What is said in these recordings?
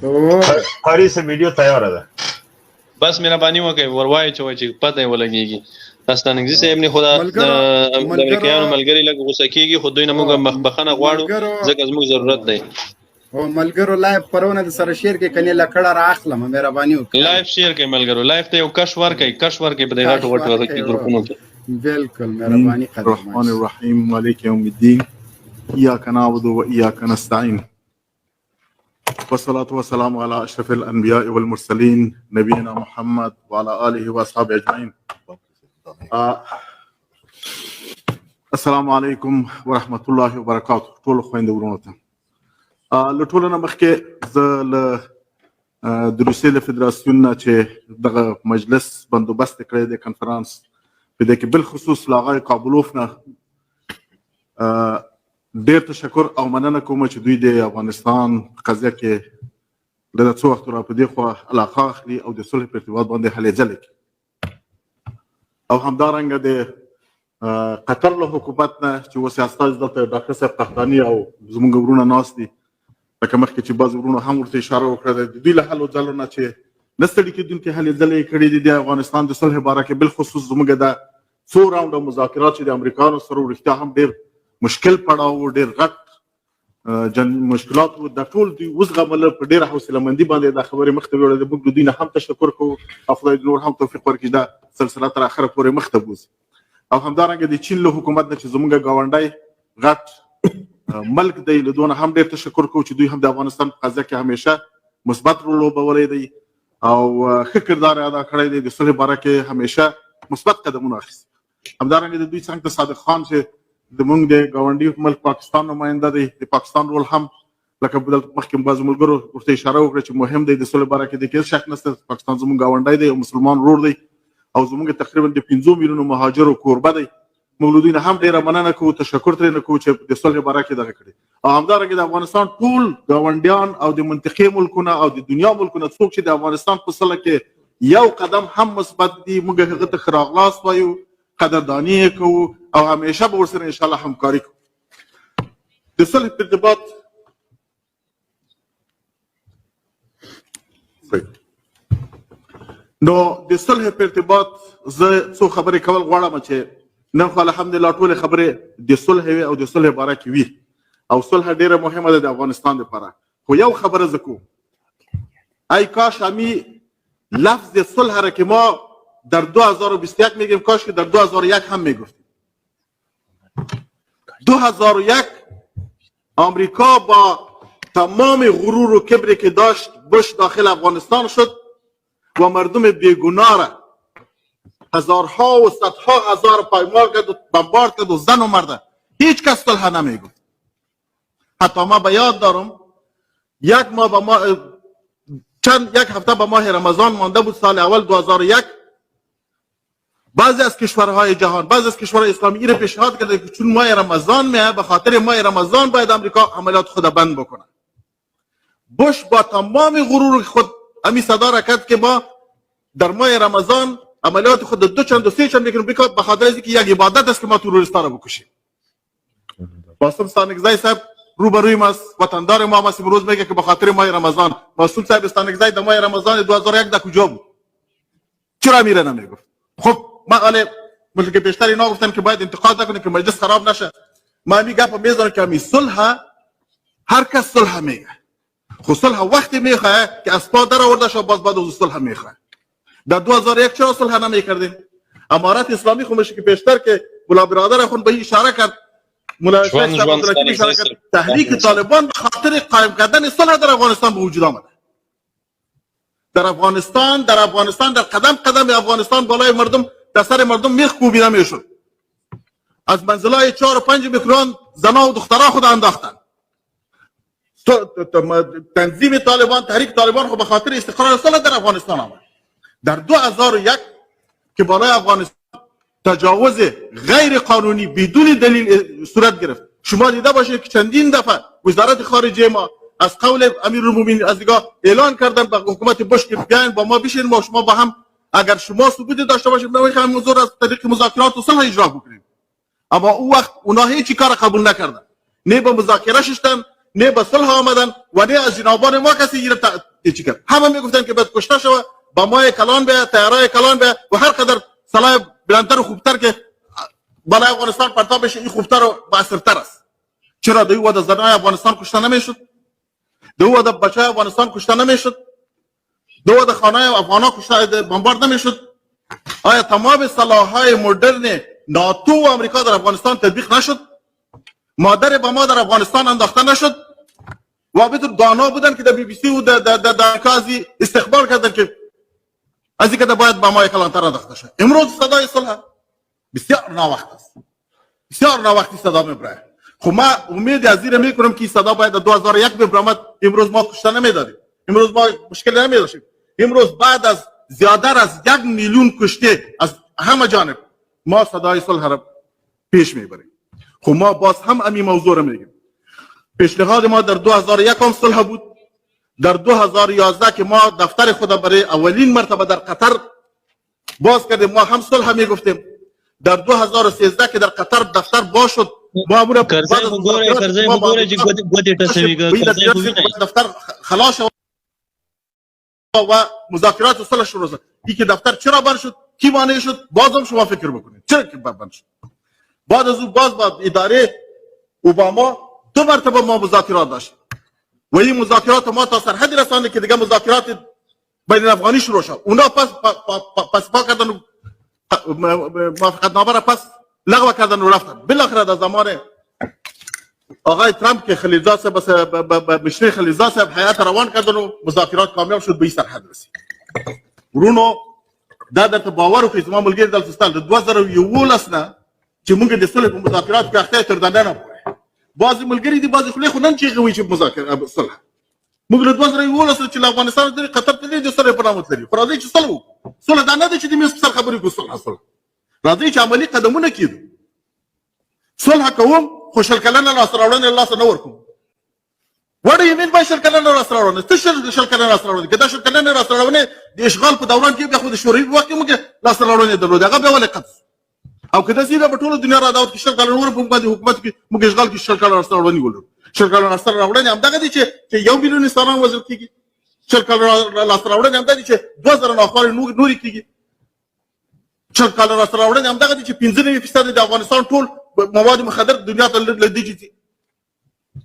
قاری سے ویډیو تیار ده بس مهرباني وکړئ وروايي چې پته یې ولګېږي. ستانکزي صاحب نه خدا د امریکایانو ملګري لږ غوسه کېږي، خو دوی نه موږ بخښنه غواړو ځکه زموږ ضرورت دی. او ملګرو لایف پرونه د سره شیر کې کني لکړه را اخلم مهرباني وکړئ. لایف شیر کې ملګرو لایف ته یو کش ورکړئ په دې غټو ګروپونو کې. بالکل مهرباني الرحمن الرحیم مالک یوم الدین ایاک نعبد و ایاک نستعین والصلاة والسلام على اشرف الانبیاء والمرسلین نبینا محمد وعلى آله واصحابه اجمعین. السلام علیکم ورحمت الله وبرکاته. ټول خويندو ورونو ته له ټولو نه مخکې زه له د روسیې له فدراسیون نه چې دغه مجلس بندوبست کړی دی کنفرانس په دې کې بالخصوص له هغه کابلوف نه ډېر تشکر او مننه کوم چې دوی د افغانستان قضیه کې له څو وخت را په دې خوا علاقه اخلي او د صلح په ارتباط باندې هلې ځلې کوي او همدارنګه د قطر له حکومت نه چې اوس یې استازي دلته ډاکټر صاحب قحطاني او زموږ ورونه ناست دي لکه مخکې چې بعض ورونو هم ورته اشاره وکړه د دوی له هلو ځلو نه چې نه ستړي کېدونکې هلې ځلې یې کړي دي د افغانستان د صلح باره کې بالخصوص زموږ د څو راونډه مذاکرات چې د امریکایانو سره رښتیا هم ډېر مشکل پړاو ډېر غټ مشکلات وو دا ټول دوی وزغمله په ډېره حوصله مندي باندې دا خبرې مخ ته وړلې موږ د دوی نه هم تشکر کوو او خدای دې نور هم توفیق ورکړي دا سلسله تر اخره پورې مخ ته بوځي. او همدارنګه د چین له حکومت نه چې زموږ ګاونډی غټ ملک دی له دونه هم ډېر تشکر کوو چې دوی هم د افغانستان په قضیه کې همیشه مثبت رول لوبولی دی او ښه کردار ادا کړی دی د صلح باره کې همیشه مثبت قدمونه اخیستي. همدارنګه د دوی څنګ ته صادق خان چې زموږ د ګاونډي ملک پاکستان نماینده دی د پاکستان رول هم لکه مخکې بعضو ملګرو ورته اشاره وکړه چې مهم دی د صلح باره کې د هېڅ شک نشته پاکستان زموږ ګاونډی دی او مسلمان ورور دی او زموږ تقریبا د 15 میلیونو مهاجرو کوربه دی. موږ له دوی نه هم ډېره مننه کوو تشکر ترې نه کوو چې د صلح باره کې دغه کړي او همدارنګه د افغانستان ټول ګاونډیان او د منطقې ملکونه او د دنیا ملکونه څوک چې د افغانستان په صلح کې یو قدم هم مثبت دي موږ هغه ته ښه راغلاست وایو قدرداني یې کوو او همیشه به ورسره انشاءالله همکاري کوو. د صلح په ارتباط نو د صلح په ارتباط زه څو خبرې کول غواړم چې نن خو الحمدلله ټولې خبرې د صلح وي او د صلح باره کې وي او صلح ډېره مهمه ده د افغانستان لپاره. خو یو خبره زه کوم ای کاش همی لفظ صلح را که ما در 2021 میگیم کاش که در 2001 هم میگفتیم. 2001 آمریکا با تمام غرور و کبری که داشت بش داخل افغانستان شد و مردم بیگناه را هزارها و صدها هزار پایمال کرد و بمبارد کرد و زن و مرد هیچ کس صلح نمیگفت. حتی ما به یاد دارم یک هفته به ماه رمضان مانده بود سال اول 2001 بعضی از کشورهای جهان بعضی از کشورهای اسلامی این پیشنهاد کرده که چون ماه رمضان میه به خاطر ماه رمضان باید امریکا عملیات خود بند بکنه. بش با تمام غرور خود امی صدا را کرد که ما در ماه رمضان عملیات خود دو چند و سه چند میکنیم به خاطر اینکه یک عبادت است که ما تروریستا را بکشیم. باسم ستانکزی صاحب روبروی ما وطندار ما است امروز میگه که به خاطر ماه رمضان. باسم صاحب ستانکزی در ماه رمضان 2001 در کجا بود؟ چرا میره نمیگفت؟ خب ما علی ملک بیشتر اینا گفتن که باید انتقاد نکنه که مجلس خراب نشه. ما می گپ میذارم که می صلح هر کس صلح میگه. خو صلح وقتی میخواه که اسبا در آورده شه باز بعد از صلح میخواه. در 2001 چرا صلح نمیکردیم؟ امارات اسلامی خو میشه که بیشتر که مولا برادر خون به اشاره کرد مولا شیخ صاحب اشاره کرد تحریک طالبان به خاطر قائم کردن صلح در افغانستان به وجود آمده. در افغانستان در قدم قدم افغانستان بالای مردم در سر مردم میخ کوبیده میشد. از منزلای 4 و 5 میکرون زنا و دخترها خود انداختن. تنظیم طالبان تحریک طالبان خود به خاطر استقرار صلح در افغانستان آمد. در 2001 که بالای افغانستان تجاوز غیر قانونی بدون دلیل صورت گرفت. شما دیده باشید که چندین دفعه وزارت خارجه ما از قول امیرالمومنین از دیگه اعلان کردن به حکومت بش که بیاین با ما بشین ما شما با هم اگر شما ثبوت داشته باشید ما میخوایم موضوع از طریق مذاکرات و صلح اجرا بکنیم. اما اون وقت اونا هیچ کار قبول نکردن. نه به مذاکره شدن نه به صلح آمدن و نه از جنابان ما کسی چی کرد. همه میگفتن که باید کشته شود، بمای کلان به، تیارای کلان به و هر قدر سلاح بلندتر و خوبتر که بالای افغانستان پرتاب بشه این خوبتر و باثرتر است. چرا دوی و زنای افغانستان کشته نمیشد؟ دوی و بچهای افغانستان کشته نمیشد؟ دوی و خانه افغانا کشته بمبارد نمیشد؟ آیا تمام سلاح‌های مدرن ناتو و امریکا در افغانستان تطبیق نشد؟ مادر بما در افغانستان انداخته نشد؟ و بهتر دانا بودن که در بی بی سی و در امریکا استقبال کردن که از اینکه باید بمای کلانتر انداخته شد. امروز صدای صلح بسیار ناوقت است، بسیار ناوقتی صدا میبره. خب ما امید از این میکنم که صدا باید 2001 ببرامد. امروز ما کشته نمیداریم، امروز ما مشکل نمیداشیم. امروز بعد از زیادر از 1 میلیون کشته از همه جانب ما صدای صلح را پیش میبریم. خب ما باز هم امی موضوع را میگیم. پیشنهاد ما در 2001 هم صلح بود. در 2011 که ما دفتر خود برای اولین مرتبه در قطر باز کردیم ما هم صلح میگفتیم. در 2013 که در قطر دفتر باز شد ما امور کرزی مگوره چې ګوتې ټسوي دفتر خلاص و مذاکرات و صلح شروع شد. این که دفتر چرا بند شد؟ کی مانع شد؟ بازم شما فکر بکنید چرا که بند شد. بعد از اون باز با اداره اوباما 2 مرتبه ما مذاکرات داشتیم و این مذاکرات ما تا سرحدی رسانده که دیگه مذاکرات بین افغانی شروع شد. اونا پس کردن موافقتنامه را پس لغو کردن و رفتن. بالاخره در زمان آقای ترامپ که خلیلزاد صاحب مشیر خلیلزاد صاحب حیات روان کردن و مذاکرات کامیاب شد به این سرحد رسید. ورونو دا درته باور وکړئ زما ملګري دلته ستا د 2011 نه چې موږ د صلح په مذاکراتو کې اخته تر دننه پورې بعضې ملګري دي بعضې خولې خو نن چیغې وایي چې مذاکره صلح موږ له 2011 چې له افغانستان د قطر ته د صلح په نامه تللي خو راځئ چې صلح وکړو. صلح دا نه ده چې د میز په سر خبرې کوو. صلح راځئ چې عملي قدمونه کېږدو. صلح کوم خو شل کلنه لاسته راوړنې له لاسه نه ورکوم. What do you mean by شل کلنه لاسته راوړنې؟ څه شل کلنه لاسته راوړنې؟ که دا شل کلنه لاسته راوړنې د اشغال په دوران کې بیا خو د شوروي په وخت کې موږ لاسته راوړنې درلودې هغه بیا ولې قطع او که داسې په ټوله دنیا را دعوت کې شل کلنه ور په باندې حکومت کې موږ اشغال کې شل کلنه لاسته راوړنې ولرو. شل کلنه لاسته راوړنې همدغه دي چې 1 میلیون انسانان وژل کېږي. شل کلنه لاسته راوړنې همدغه دي چې 2000 ناخوالې نورې کېږي. شل کلنه لاسته راوړنې همدغه دي چې 95% د افغانستان ټول مواد مخدر دنیا ته لدی چې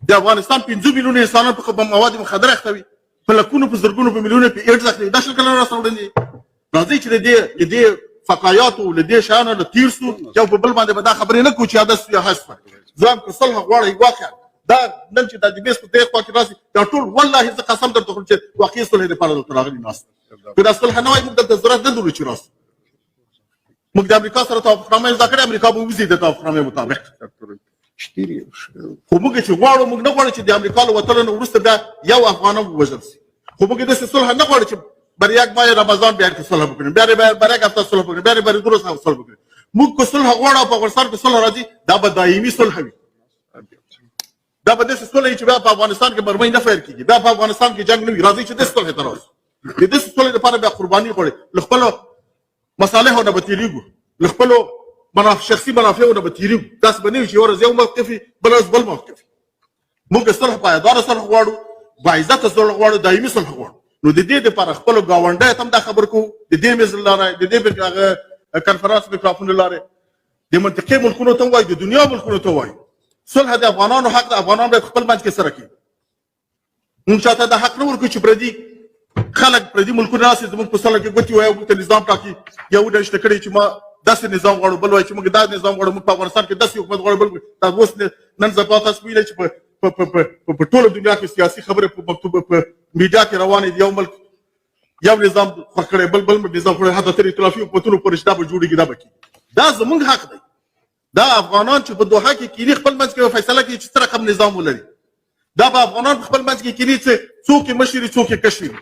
د افغانستان 5 میلیون انسانان په مواد مخدر اخته وي په لکونو په زرګونو په میلیونو په ایډز اخلي. دا شل کلنه لاسته راوړنې راځي چې د دې فقایاتو له دې شانو له تیر سو یو په بل باندې به دا خبرې نه کوو چې حدث یا حذف ځان که صلح غواړي واقعا دا نن چې د دې بیس په دې خوا کې راسي دا ټول والله زه قسم درته خورم چې واقعي صلح لپاره دلته راغلي ناست. که دا صلح نه وای موږ دلته ضرورت نه درلود چې راسو. موږ د امریکا سره توافقنامه امضا کړې امریکا به وځي د توافقنامې مطابق. خو موږ چې غواړو موږ نه غواړو چې د امریکا له وتلو نه وروسته بیا یو افغان هم ووژل شي. خو موږ داسې صلح نه غواړو چې بر یک ماه رمضان بیا کې صلح وکړو بیا بر یک هفته صلح وکړو بیا بر 2 سال صلح وکړو. موږ کو صلح غواړو په افغانستان کې صلح راځي دا به دایمي صلح وي. دا به داسې صلح چې بیا په افغانستان کې مرمۍ نه فیر کېږي بیا په افغانستان کې جنګ نه وي. راځي چې داسې صلح ته راسو. د داسې صلح لپاره بیا قرباني غواړي له خپلو مصالحو نه به تېرېږو له خپلو شخصي منافعو نه به تېرېږو. داسې به نه وي چې یو ورځ یو موقف وي بله ورځ بل موقف وي. موږ صلح پایداره صلح غواړو باعزته صلح غواړو دایمي صلح غواړو. نو د دې لپاره خپلو ګاونډیو ته هم دا خبر کوو د دې میز له لارې د دې هغه کنفرانس میکروفون له لارې د منطقې ملکونو ته وایي د دنیا ملکونو ته وایي صلح د افغانانو حق د افغانان باید خپل منځ کې سره کړي. موږ چاته دا حق نه ورکوو چې پردي خلک پردي ملکونه راسي زموږ په صلح کې ګوتې وایي او موږ ته نظام ټاکي یو ډېر کړي چې ما داسې نظام غواړو بل وایي چې موږ دا نظام غواړو موږ په افغانستان کې داسې حکومت غواړو بل دا اوس نن زه تاسو ویلی چې په ټوله دنیا کې سیاسي خبرې په مکتوب په میډیا کې روانې دي. یو ملک یو نظام خوښ کړی بل نظام خوښ حتی تر ائتلافي حکومتونو پورې چې دا به جوړېږي دا به کېږي. دا زموږ حق دی. دا افغانان چې په دوحه کې کینی خپل منځ کې فیصله کوي چې څه رقم نظام ولري. دا به افغانان خپل منځ کې کینی چې څوک یې مشر وي څوک یې کشر وي.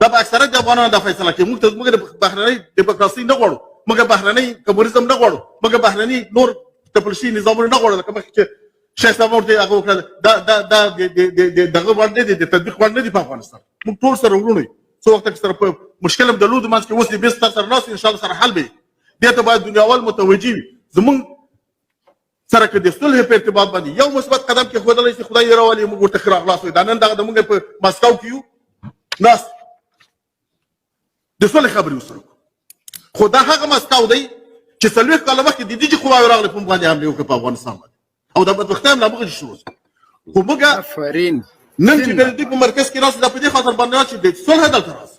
دا به اکثریت د افغانانو دا فیصله کوي. موږ بهرنۍ ډیموکراسي نه غواړو موږ بهرنۍ کمونیزم نه غواړو موږ بهرني نور ټپل شوي نظامونه نه غواړو. لکه مخکې چې شیخ صاحب ورته هغه وکړه دا دغه وړ نه دي د تطبیق وړ نه دي په افغانستان. موږ ټول سره وروڼه یو څو وخت کې سره په مشکل هم درلودو منځ کې اوس دې بېس سره ناست ان شاء الله سره حل به دې ته باید دنیاوال متوجه وي. زمونږ سره که د صلح په ارتباط باندې یو مثبت قدم کې ښودلی شي خدای دې راولي موږ ورته ښه راغلاست وایو. دا نن دغه د موږ په مسکو کې یو ناست د صلح خبرې ورسره کوو. خو دا هغه مسکو دی چې 40 کاله مخکې د دې قواوې راغلې په موږ باندې حملې وکړې په افغانستان باندې او د بدبختۍ هم له هغه شروع شو. خو موږ آفرین نن چې د دې په مرکز کې راسو دا په دې خاطر باندې چې د صلح دلته راسو.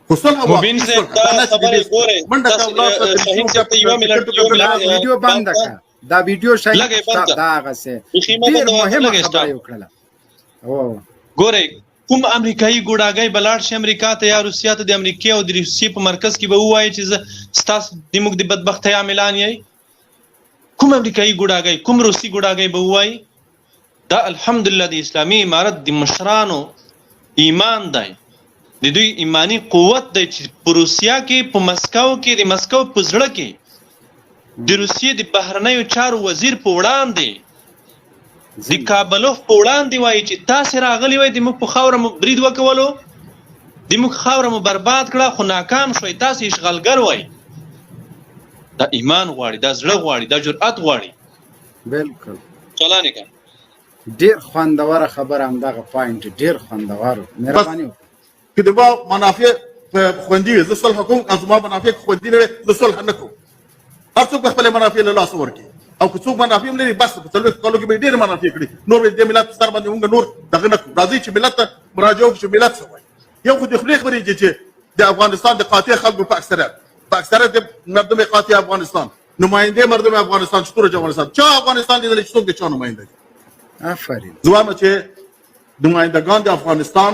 خو صلح مبین صاحب دا خبرې ګورئ شاهین صاحب ته یو ویډیو بند کړه دا ویډیو شاهین صاحب دا هغه څه ډېر مهمه خبره وکړه. ګورئ کوم امریکایي ګوډاګی بلاړ شي امریکا ته یا روسیا ته د امریکا او د روسیې په مرکز کې به ووایي چې زه ستاسو د موږ د بدبختۍ عاملان یې. کوم امریکایي ګوډاګی کوم روسي ګوډاګی به ووایي. دا الحمدلله د اسلامي امارت د مشرانو ایمان دی د دوی ایمانی قوت دی چې په روسیا کې په مسکو کې د مسکو په زړه کې د روسیې د بهرنیو چارو وزیر په وړاندې د کابلوف په وړاندې وایي چې تاسې راغلي وای د موږ په خاوره مو برید وکولو د موږ خاوره مو برباد کړه خو ناکام شوئ تاسې اشغالګر وای. دا ایمان غواړي دا زړه غواړي دا جرأت غواړي. بالکل چلانې کا ډېر خوندوره خبره همدغه پوینټ ډېر خوندور مهرباني وکړه. که د ما منافع خوندي وي زه صلح کوم او زما منافع خوندي نه وي زه صلح نه کوم. هر څوک به خپلې منافع له لاسه ورکړي او که څوک منافع هم لري بس په 40 کالو کې به ډېرې منافع کړي نور به د ملت په سر باندې موږ نور دغه نه کوو. راځئ چې ملت ته مراجعه وکړو چې ملت څه وایي. یو خو د خولې خبرې دي چې د افغانستان د قاطع خلکو په اکثریت د مردم قاطع افغانستان نماینده مردم افغانستان چې ټول افغانستان چا افغانستان لیدلی چې څوک د چا نماینده دي. آفرین. زه وایم چې نمایندګان د افغانستان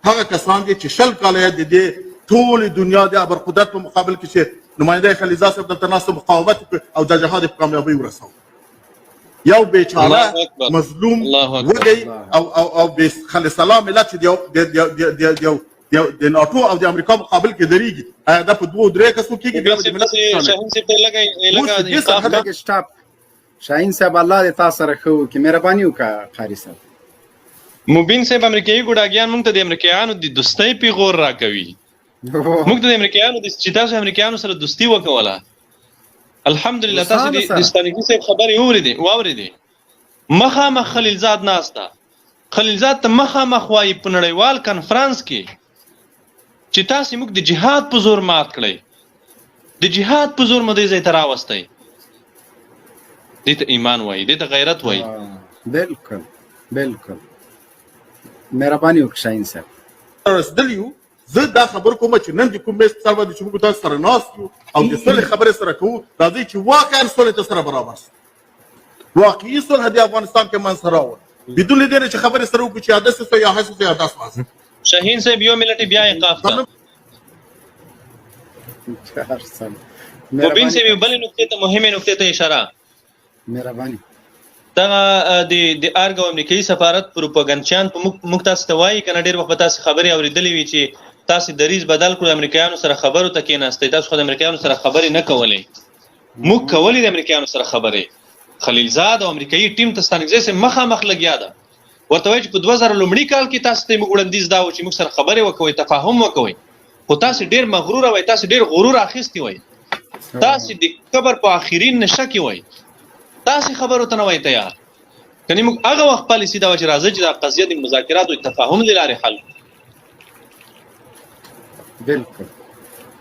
هغه کسان دي چې 20 کاله د دې ټولې دنیا د ابرقدرت په مقابل کې چې نماینده خلیلزاد صاحب دلته ناست مقاومت او د جهاد په کامیابۍ ورساو. یو بیچاره مظلوم وږی او بې خلص الله ملت چې د ناټو او د امریکا مقابل کې درېږي دا په 2-3 کسو کېږي. شاهین صاحب الله دې تاسو سره ښه وکړي مهرباني وکړه قاري صاحب. مبین صاحب امریکایي ګوډاګیان موږ ته د امریکایانو د دوستۍ پیغور راکوي. موږ ته د امریکایانو چې تاسو امریکایانو سره دوستي وکوله الحمدلله تاسو د ستانکزي صاحب خبرې واورېدې مخامخ خلیلزاد ناسته خلیلزاد ته مخامخ وایي په نړیوال کنفرانس کې چې تاسو موږ د جهاد په زور مات کړئ د جهاد په زور مو دې ځای ته راوستی. دې ته ایمان وایي دې ته غیرت وایي. بالکل بالکل مهرباني وکړه شاهین صاحب. رسېدلی یو زه دا خبر کوم چې نن د کوم میز په سر باندې چې موږ تاسو سره ناست یو او د صلح خبرې سره کوو راځئ چې واقعا صلح ته سره برابر شو. واقعي صلح د افغانستان کې منځ راوړ بدون دې چې خبرې سره وکړو چې حدث یا حدث یا داس واسه. شاهین صاحب یو ملت بیا ایقاف کړ. مبین صاحب بل نقطه ته مهمه نقطه ته اشاره مهرباني دا د ارګو امریکایي سفارت پروپاګانچیان په موږ تاسو ته وایي کنه ډېر وخت تاسو خبري اوریدلې وي چې تاسو دریز بدل کړو امریکایانو سره خبرو ته کېناستئ تاسو خو د امریکایانو سره خبرې نه کولې. موږ کولې د امریکایانو سره خبرې خلیلزاد او امریکایي ټیم ته ستانکزي سره مخامخ لګیا ده ورته وایي چې په 2000 لومړي کال کې تاسو ته موږ وړاندیز دا و چې موږ سره خبرې وکوي تفاهم وکوي خو تاسو ډېر مغرور وای تاسو ډېر غرور اخیستی وای تاسو د قبر په اخرین نشه کې وای تاسو خبرو ته نه وای تیار کني موږ هغه وخت پالیسی دا چې راځي چې دا قضیه د مذاکرات او تفاهم لاره حل. بالکل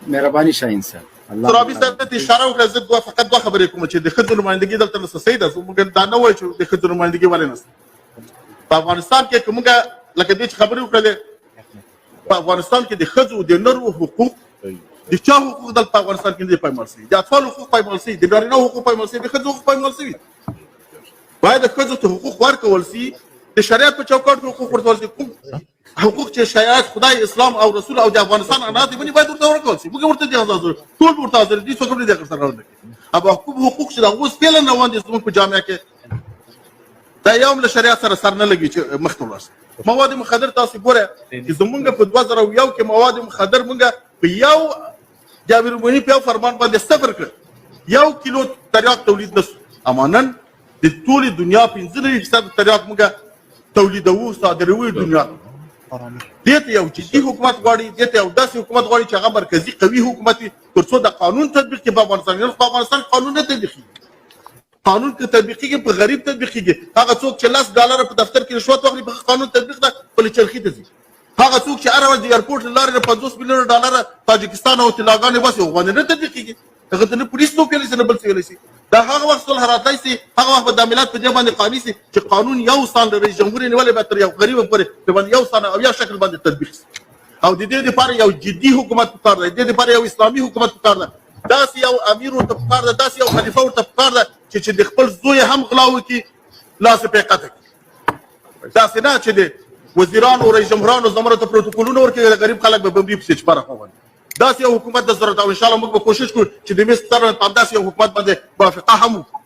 مهرباني شاهین صاحب. ترابي صاحب ته اشاره وکړه زه فقط دوه خبرې کوم چې د خځو نمائندګي دلته نسته صحیح ده موږ دا نه وایو چې د خځو نمائندګي ولې نسته په افغانستان کې کومه لکه دې خبرې وکړه په افغانستان کې د خځو د نرو حقوق د چا حقوق دلته افغانستان کې نه پایمال شي د اطفال حقوق پایمال شي د نارینه حقوق پایمال شي د خځو حقوق پایمال شي باید د خځو ته حقوق ورکول شي د شریعت په چوکاټ کې حقوق ورکول شي کوم حقوق چې شریعت خدای اسلام او رسول او د افغانستان عناصر باندې باید ورته ورکول شي موږ ورته دي حاضر ټول ورته حاضر دي څوک نه دي سره راوړي ابا حقوق چې دا اوس پیل نه وندي زموږ په جامعه کې دا یوم له شریعت سره سر نه لګي چې مخته ورسي مواد مخدر تاسو ګوره چې زمونږ په 2001 کې مواد مخدر مونږ په یو جابر مونی په فرمان باندې صفر کړ 1 کیلو تریاک تولید نشو امانن د ټولې دنیا 15% تریاک مونږ تولیدوو صادروي دنیا دته یو جدي حکومت غواړي دته یو داسې حکومت غواړي چې هغه مرکزی قوي حکومت تر څو د قانون تطبیق کې په افغانستان قانون نه تطبیق قانون کې تطبیقیږي په غریب تطبیقیږي. هغه څوک چې $10 په دفتر کې رشوت واخلي په قانون تطبیق ده په چرخي ته ځي. هغه څوک چې هر ورځ د ایرپورټ لارې $50 میلیون تاجکستان او طلاګانې واسي باندې نه تطبیقیږي. هغه ته نه پولیس نو پیلي نه بل څه ویلی شي. دا هغه وخت صلح راتلی سي، هغه وخت به د عملیات په دې باندې قانوني سي چې قانون یو سال د رئیس جمهور نیولې به تر یو غریب پورې په باندې یو سال او یا شکل باندې تطبیق سي. او د دې لپاره یو جدي حکومت پکار دی، د دې لپاره یو اسلامي حکومت پکار دی. داسې یو امیر ورته پکار دی، داسې یو خلیفه ورته پکار دی چې د خپل زوی هم غلا وکړي لاس یې قطع کړي. داسې نه چې د وزیرانو او رئیس جمهورانو زمره ته پروتوکولونه ورکړي، غریب خلک به بمبي پسې چپاره خوړي. داسې یو حکومت د ضرورت او ان شاء الله موږ به کوشش کوو چې د میز سره په داسې یو حکومت باندې موافقه هم وکړو.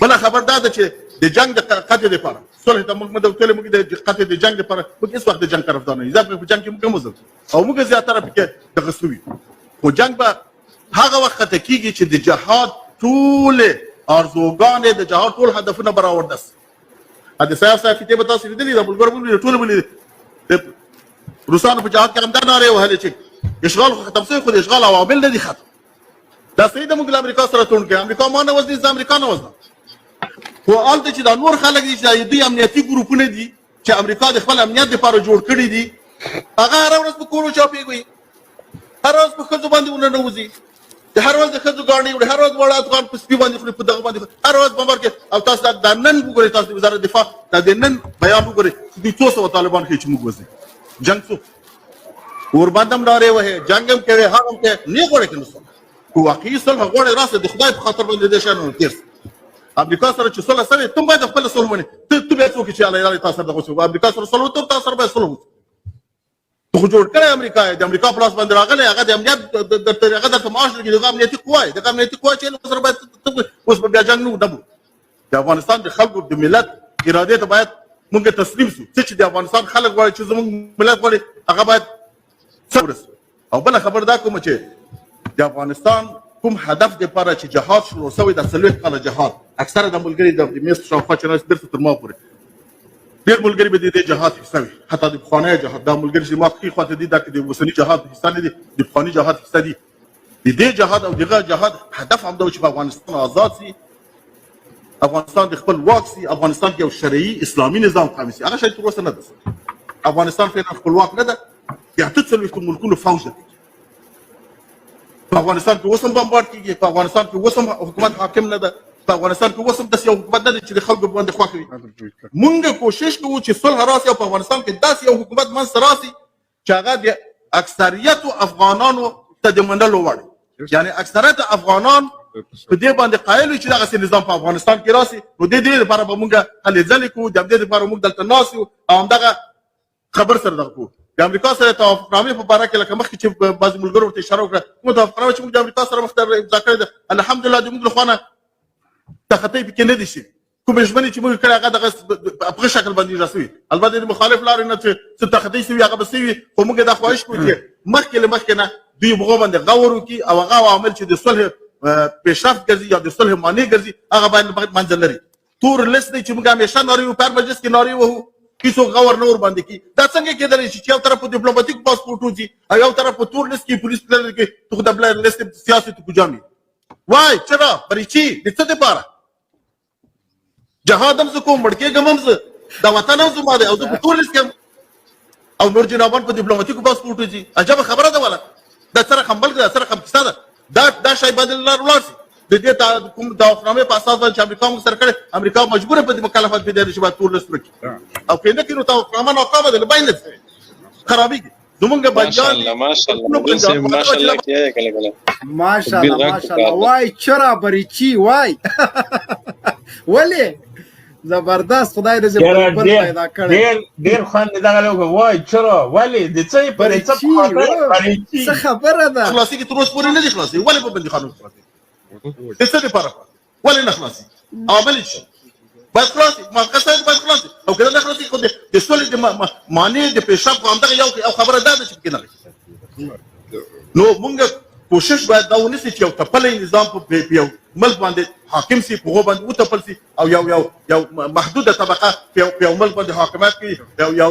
بله خبر دا ده چې د جنگ د قطع لپاره صلح ته موږ مدوکل موږ د قطع د جنگ لپاره موږ هیڅ وخت د جنگ طرفدار نه یو. ځکه په جنگ کې موږ مزل او موږ زیاتره پکې دغه سوي. خو جنگ به هغه وخت ته کیږي چې د جهاد ټول ارزوګانې د جهاد ټول هدفونه برابر دي. ا د صاحب کتاب تاسو لیدلې د بلګر ټول بلې روسانو په جهاد کې هم دا ناره وهلې چې اشغال ختم شوی، خو د اشغال عوامل نه دي ختم. دا صحیح ده موږ له امریکا سره تړون کوي، امریکا ما نه وزني امریکا نه وزنه. خو هلته چې دا نور خلک دي چې دوی امنیتي ګروپونه دي چې امریکا د خپل امنیت لپاره جوړ کړي دي، هغه هره ورځ په کورو چاپېږي، هر ورځ په ښځو باندې وننوځي، د هر ورځ د ښځو ګاڼې وړي، هر ورځ واړه افغان په سپي باندې خوري، په دغه باندې هر ورځ بمبار کوي. او تاسو دا نن وګورئ، تاسو د وزارت دفاع دا د نن بیان وګورئ دوی 200 طالبان ښیي چې موږ وځي جنګ څو ورباندې هم نارې وهي، جنګ هم کوي، هغه هم کوي، نه غواړي که نه صلح. خو واقعي صلح غواړي راسه د خدای په خاطر باندې دې شیانو تېر سي. امریکا سره چې صلح سوې ته باید خپله صلح ومنې. ته بیا څوک چې الله تاسو سره دغه څوک امریکا سره صلح وکړو، تاسو سره باید صلح وکړو. ته خو جوړ کړی امریکا یې، د امریکا په لاس باندې راغلی، هغه د امنیت هغه درته معاش درکړي، دغه امنیتي قوا یې، دغه امنیتي قوا چې سره باید اوس به بیا جنګ نه وډبو. د افغانستان د خلکو د ملت ارادې ته باید موږ تسلیم سو. څه چې د افغانستان خلک غواړي چې زموږ ملت غواړي هغه باید ورسو. او بله خبر دا کوم چې د افغانستان کوم هدف لپاره چې جهاد شروع شوی د 40 کاله جهاد، اکثره د ملګري د میست شاوخوا چې ناست بیرته تر ما پورې ډېر ملګري به د دې جهاد حصه وي، حتی د پخوانی جهاد دا ملګري چې ما ښي خواته دي دا د اوسني جهاد حصه نه دي، د پخواني جهاد حصه دي. د دې جهاد او دغه جهاد هدف همدا و چې په افغانستان آزاد سي، افغانستان د خپل واک سي، افغانستان کې یو شرعي اسلامي نظام قائم سي. هغه شی تر اوسه نه ده. افغانستان فعلا خپلواک نه ده، د 48 ملکونو فوج ده. په افغانستان کې اوس هم بمبارد کېږي، په افغانستان کې اوس هم حکومت حاکم نه ده، په افغانستان کې اوس هم داسې یو حکومت نه دی چې د خلکو باندې خوښ وي. مونږ کوشش کوو چې صلح راسي او په افغانستان کې داسې یو حکومت منځته راسي چې هغه د اکثریتو افغانانو ته د منلو وړ وي. یعنې اکثریت افغانان په دې باندې قایل وي چې دغسې نظام په افغانستان کې راسي. نو د دې لپاره به مونږ هلې ځلې کوو، د همدې لپاره مونږ دلته ناست یو او همدغه خبر سره دغه کوو. د امریکا سره توافقنامې په باره کې لکه مخکې چې بعضې ملګرو ورته اشاره وکړه، کومه توافقنامه چې موږ د امریکا سره مخته امضا کړې ده، الحمدلله د موږ له خوا نه تخطی پکې نه دي شوي. کومې ژمنې چې موږ کړې هغه دغه په هغه شکل باندې اجرا شوي. البته د مخالف لارې نه چې څه تخطی شوي هغه به شوي، خو موږ دا خواهش کوو چې مخکې له مخکې نه دوی هغو باندې غور وکړي او هغه عوامل چې د صلح پیشرفت ګرځي یا د صلح مانع ګرځي هغه باید منځ لري. تور لیست دی چې موږ همیشه نارې وو، په هر مجلس کې نارې وهو، هیڅوک غور نه ورباندې کړي. دا څنګه کېدلی شي چې یو طرف په ډیپلوماتیک پاسپورټ وځي او یو طرف په تور لیست کې پولیس پلرل کې تو خو د بل لیست سیاست کجا مي وای چرا پریچی د څه لپاره جهاد هم زه کوم مړ کېږم هم زه دا وطن هم زما دی او زه په تور لیست کې او نور جنابان په ډیپلوماتیکو پاسپورټ وځي. عجبه خبره ده ولا دا سره خمبل ده، سره خم کیسه ده. دا شی باندې لار ولاړ شي. د دې کوم توافقنامې په اساس باندې چې امریکا موږ سره کړې، امریکا مجبوره په دې مکلفات باندې چې باید تور لیست وکړي او که نه کړي نو توافقنامه ناکامه ده، له باندې خرابېږي. زمونږ بچیان ماشاءالله وای چرا بریچی وای ولې زبردست خدای دې پر پیدا کړي. ډېر خوند دغه لوګ وای چرا ولې د څه په څه خبره ده خلاصي کې تر اوسه پورې نه دي خلاصي. ولې په بندي خانو خلاصي د څه لپاره ولې نه خلاصي عامل شي باید خلاصي مقصد باید خلاصي او کله نه خلاصي خو د سولې د معنی د پیشرفت همدغه یو خبره ده چې کې نه نو مونږ کوشش باید دا ونیسي چې یو تپلی نظام په یو ملک باندې حاکم سي، په هغو باندې وتپل سي او یو محدوده طبقه په یو ملک باندې حاکمیت کوي یو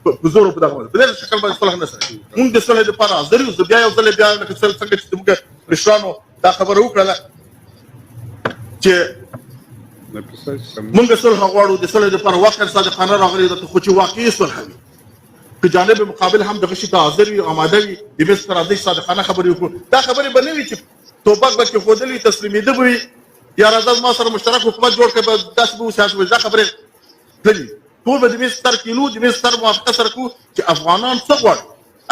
په زور په دغه باندې په دې شکل باندې صلح نه سره. مونږ د صلح لپاره حاضر یو. بیا یو ځل بیا څنګه چې موږ مشرانو دا خبره وکړله چې مونږ صلح غواړو د صلح لپاره واقعا صادقانه راغلي د خو چې واقعي صلح وي په جانب مقابل هم د غشي ته حاضر وي آماده وي د مصر راځي صادقانه خبرې وکړو دا خبرې به نه وي چې توپک به کېښودلي تسلیمېده به وي یا راځه ما سره مشترک حکومت جوړ کړي به داسې به اوسي دا خبرې تللي ټول به د مصر سر کینو د مصر سر موافقه سره کوو چې افغانان څه غواړي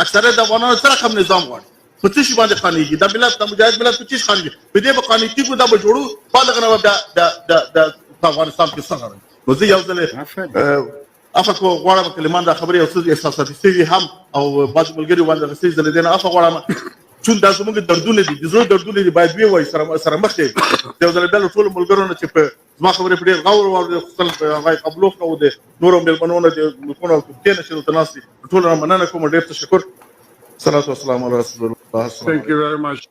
اکثریت د افغانانو سره کوم نظام غواړي په څه شي باندې قانونيږي دا ملت د مجاهد ملت په څه شي قانونيږي په دې به قانوني کېږو دا به جوړو بعد هغه نه د افغانستان کې څه غواړي نو زه یو ځل افق غواړم کلمان دا خبرې او څه احساساتي سوي هم او بعض ملګري باندې غسي زل دینه افق غواړم چون دا زموږ دردونه دي د زړه دردونه دي باید وي وای سره مخ دي یو ځل بل ټول ملګرو نه چې په ما خبرې په ډیر غور او خپل غای قبلوف او د نورو ملمنونو د مکونو کې نشو تناسي ټول مننه کوم ډیر تشکر صلوات والسلام علی رسول الله. Thank you very much.